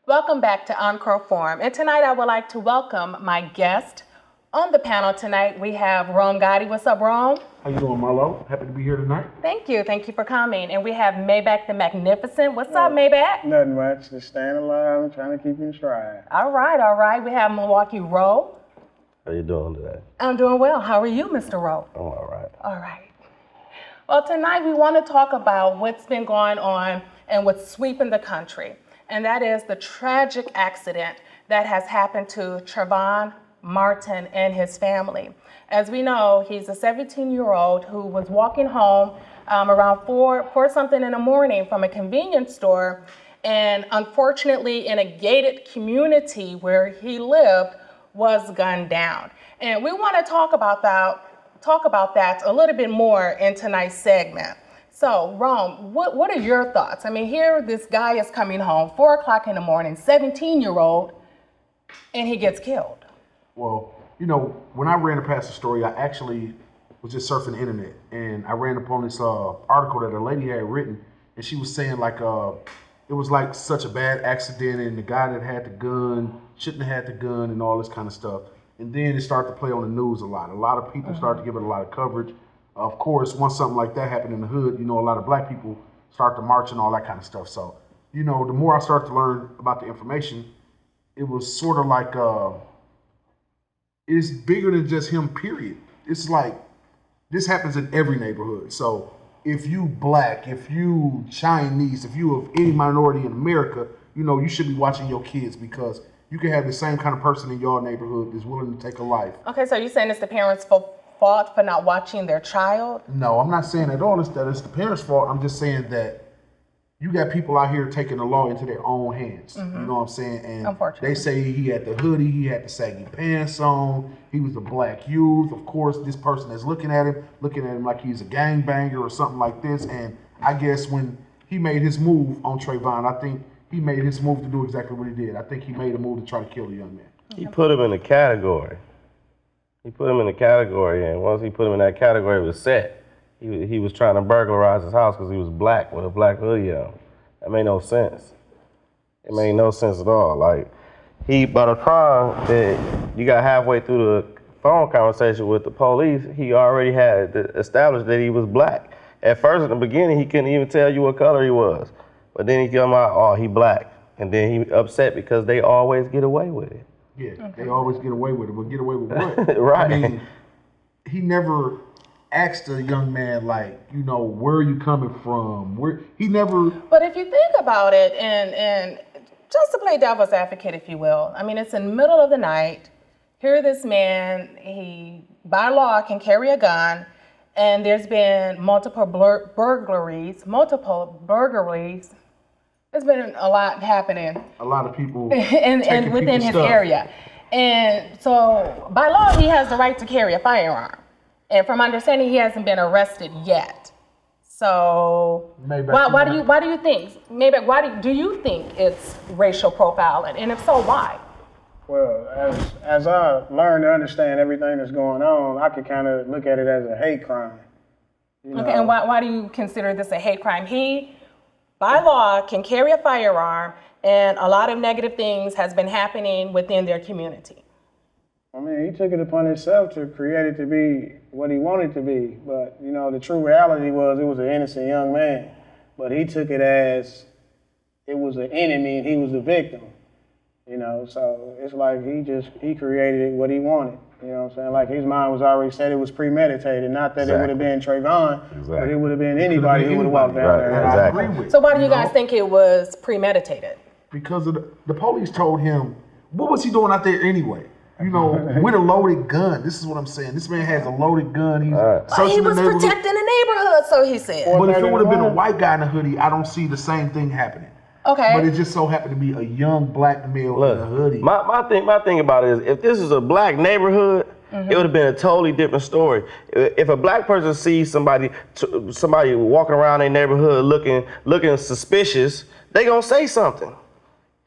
Welcome back to Encore Forum. And tonight I would like to welcome my guest. On the panel tonight, we have Rome Gotti. What's up, Rome? How you doing, Marlo? Happy to be here tonight. Thank you. Thank you for coming. And we have Maybac the Magnificent. What's up, Maybac? Nothing much. Just staying alive and trying to keep in stride. All right. We have Milwaukee Ro. How you doing today? I'm doing well. How are you, Mr. Ro? I'm all right. All right. Well, tonight we want to talk about what's been going on and what's sweeping the country. And that is the tragic accident that has happened to Trayvon Martin and his family. As we know, he's a 17-year-old who was walking home around 4 something in the morning from a convenience store, and unfortunately in a gated community where he lived was gunned down. And we want to talk about that a little bit more in tonight's segment. So, Rome, what are your thoughts? I mean, here this guy is coming home 4 o'clock in the morning, 17-year-old, and he gets killed. Well, you know, when I ran past the story, I actually was just surfing the internet, and I ran upon this article that a lady had written, and she was saying like it was like such a bad accident, and the guy that had the gun shouldn't have had the gun, and all this kind of stuff. And then it started to play on the news a lot. A lot of people started to give it a lot of coverage. Of course, once something like that happened in the hood, you know, a lot of black people start to march and all that kind of stuff. So, you know, the more I started to learn about the information, it was sort of like it's bigger than just him, period. It's like this happens in every neighborhood. So if you black, if you Chinese, if you of any minority in America, you know, you should be watching your kids, because you can have the same kind of person in your neighborhood that's willing to take a life. Okay, so you're saying it's the parents' fault for not watching their child? No, I'm not saying at all it's the parents' fault. I'm just saying that you got people out here taking the law into their own hands. You know what I'm saying? And they say he had the hoodie, he had the saggy pants on, he was a black youth. Of course, this person is looking at him like he's a gangbanger or something like this. And I guess when he made his move on Trayvon, I think he made his move to do exactly what he did. I think he made a move to try to kill the young man. He put him in a category. And once he put him in that category, it was set. He was trying to burglarize his house because he was black with a black hoodie on. That made no sense. It made no sense at all. Like, by the time that you got halfway through the phone conversation with the police, he already had established that he was black. At first, in the beginning, he couldn't even tell you what color he was. But then he come out, oh, he black. And then he upset because they always get away with it. Yeah, they always get away with it. But get away with what? Right. I mean, he never asked a young man, like, you know, where are you coming from? He never. But if you think about it, and just to play devil's advocate, if you will, I mean, it's in the middle of the night. Here, this man, he by law can carry a gun, and there's been multiple burglaries. There's been a lot happening. A lot of people and within his area. And so by law, he has the right to carry a firearm. And from understanding, he hasn't been arrested yet. So why do you think? Maybe do you think it's racial profiling? And if so, why? Well, as I learned to understand everything that's going on, I could kind of look at it as a hate crime. You know? Okay, and why do you consider this a hate crime? He, by law, can carry a firearm, and a lot of negative things has been happening within their community. I mean, he took it upon himself to create it to be what he wanted to be. But, you know, the true reality was it was an innocent young man. But he took it as it was an enemy and he was the victim. You know, so it's like he created what he wanted. You know what I'm saying? Like, his mind was already set, it was premeditated. Not that it would have been Trayvon, but it would have been anybody who would have walked down there. And I agree with. So why do you guys think it was premeditated? Because of the police told him, what was he doing out there anyway? You know, with a loaded gun. This is what I'm saying. This man has a loaded gun. He's but he was protecting the neighborhood, so he said. But if it would have been a white guy in a hoodie, I don't see the same thing happening. Okay. But it just so happened to be a young black male in a hoodie. My thing about it is, if this is a black neighborhood, it would have been a totally different story. If a black person sees somebody walking around their neighborhood looking suspicious, they gonna say something.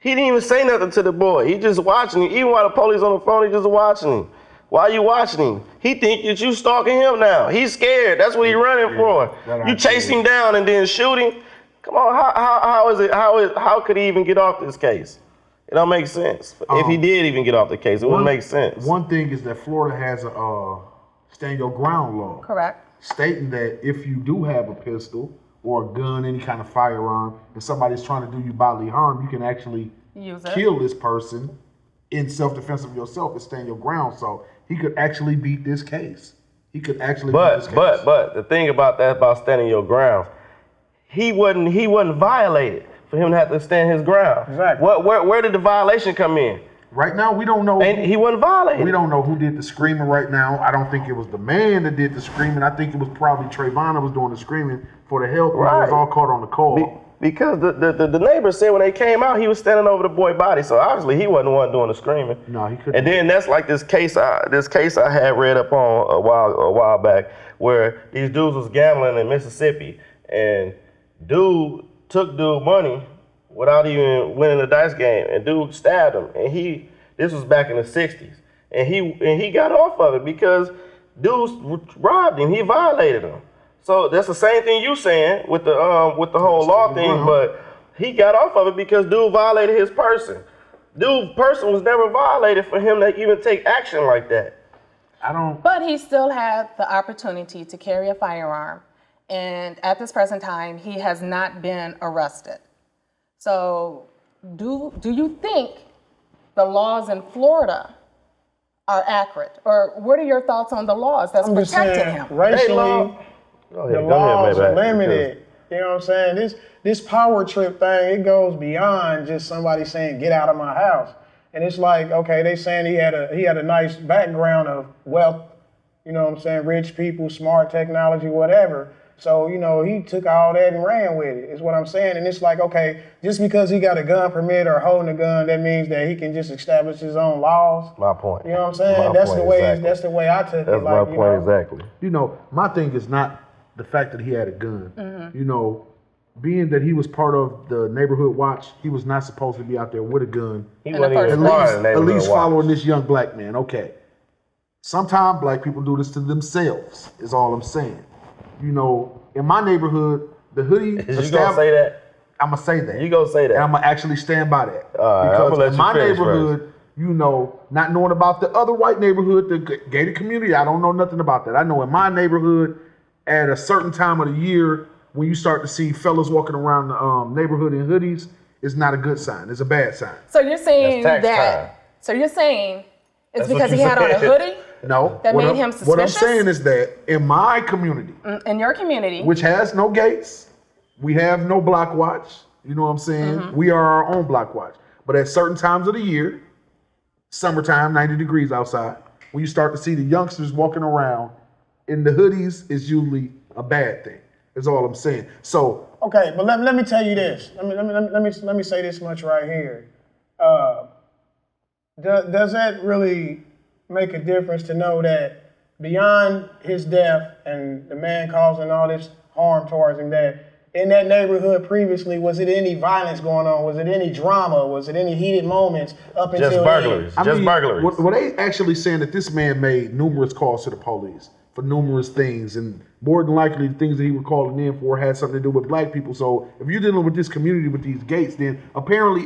He didn't even say nothing to the boy. He just watching him. Even while the police on the phone, he just watching him. Why are you watching him? He think that you stalking him now. He's scared. That's what he's running for. You chase him down and then shoot him. Come on, how could he even get off this case? It don't make sense. If he did even get off the case, it wouldn't make sense. One thing is that Florida has a stand your ground law. Correct. Stating that if you do have a pistol or a gun, any kind of firearm, and somebody's trying to do you bodily harm, you can actually kill this person in self-defense of yourself and stand your ground. So he could actually beat this case. He could actually beat this case. But the thing about that, about standing your ground, he wasn't violated for him to have to stand his ground. Exactly. Where did the violation come in? Right now, we don't know. And he wasn't violated. We don't know who did the screaming right now. I don't think it was the man that did the screaming. I think it was probably Trayvon that was doing the screaming for the help. Right. It was all caught on the call. Because the neighbors said when they came out, he was standing over the boy's body. So obviously he wasn't the one doing the screaming. No, he couldn't. And then that's like this case I had read up on a while back, where these dudes was gambling in Mississippi, and dude took dude money without even winning the dice game, and dude stabbed him. And this was back in the 60s, and he got off of it because dude robbed him. He violated him. So that's the same thing you saying with the whole law thing, but he got off of it because dude violated his person. Dude's person was never violated for him to even take action like that. But he still had the opportunity to carry a firearm, and at this present time, he has not been arrested. So do you think the laws in Florida are accurate, or what are your thoughts on the laws that's protecting him? Racially, the laws are limited. You know what I'm saying? This power trip thing, it goes beyond just somebody saying, get out of my house. And it's like, okay, they saying he had a nice background of wealth, you know what I'm saying, rich people, smart technology, whatever. So, you know, he took all that and ran with it, is what I'm saying. And it's like, okay, just because he got a gun permit or holding a gun, that means that he can just establish his own laws. My point. You know what I'm saying? That's the way I took it. That's my point exactly. You know, my thing is not the fact that he had a gun. Mm-hmm. You know, being that he was part of the neighborhood watch, he was not supposed to be out there with a gun. He wasn't even at least following this young black man. Okay. Sometimes black people do this to themselves, is all I'm saying. You know, in my neighborhood, the hoodie. You gonna say that? I'm gonna say that. You gonna say that? And I'm gonna actually stand by that. Because in my neighborhood, you know, not knowing about the other white neighborhood, the gated community, I don't know nothing about that. I know in my neighborhood, at a certain time of the year, when you start to see fellas walking around the neighborhood in hoodies, it's not a good sign. It's a bad sign. So you're saying So you're saying it's because he had on a hoodie? No. That made him suspicious? What I'm saying is that in my community, in your community, which has no gates, we have no block watch. You know what I'm saying? Mm-hmm. We are our own block watch. But at certain times of the year, summertime, 90 degrees outside, when you start to see the youngsters walking around in the hoodies, is usually a bad thing. Is all I'm saying. So okay, but let me tell you this. Let me say this much right here. Does that really make a difference to know that beyond his death and the man causing all this harm towards him, that in that neighborhood previously, was it any violence going on? Was it any drama? Was it any heated moments up until just burglaries? Burglaries. Were they actually saying that this man made numerous calls to the police for numerous things, and more than likely the things that he was calling in for had something to do with black people? So if you're dealing with this community with these gates, then apparently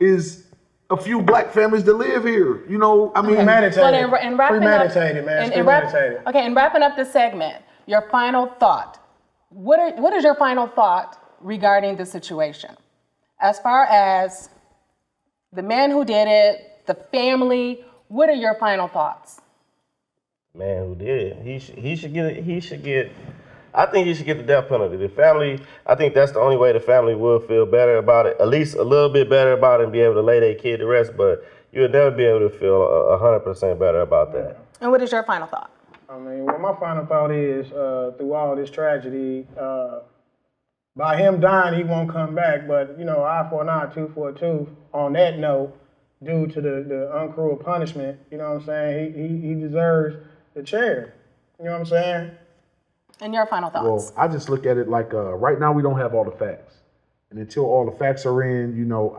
is a few black families that live here. You know, I mean, premeditated. Well, in wrapping premeditated, up, man. Premeditated. Okay, in wrapping up this segment, your final thought. What is your final thought regarding the situation? As far as the man who did it, the family, what are your final thoughts? Man who did it, he should get. I think he should get the death penalty. The family, I think that's the only way the family will feel better about it, at least a little bit better about it, and be able to lay their kid to rest. But you'll never be able to feel 100% better about that. And what is your final thought? I mean, well, my final thought is, through all this tragedy, by him dying, he won't come back. But, you know, eye for an eye, tooth for a tooth. On that note, due to the uncruel punishment, you know what I'm saying, he deserves the chair. You know what I'm saying? And your final thoughts? Well, I just look at it like right now we don't have all the facts. And until all the facts are in, you know,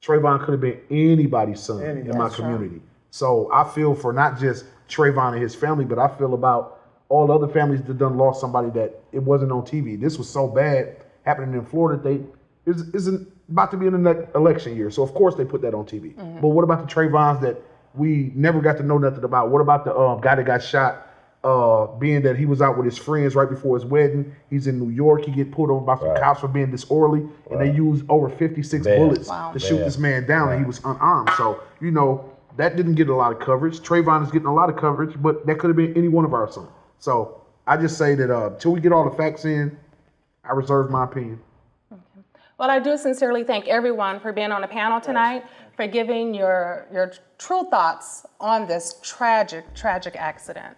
Trayvon could have been anybody's son in my community. So I feel for not just Trayvon and his family, but I feel about all the other families that done lost somebody that it wasn't on TV. This was so bad happening in Florida, isn't about to be in the election year, so of course they put that on TV. But what about the Trayvons that we never got to know nothing about? What about the guy that got shot? Being that he was out with his friends right before his wedding, he's in New York. He get pulled over by some cops for being disorderly, and they used over 56 bullets to shoot this man down, and he was unarmed. So that didn't get a lot of coverage. Trayvon is getting a lot of coverage, but that could have been any one of our sons. So I just say that till we get all the facts in, I reserve my opinion. Well, I do sincerely thank everyone for being on the panel tonight, for giving your true thoughts on this tragic accident.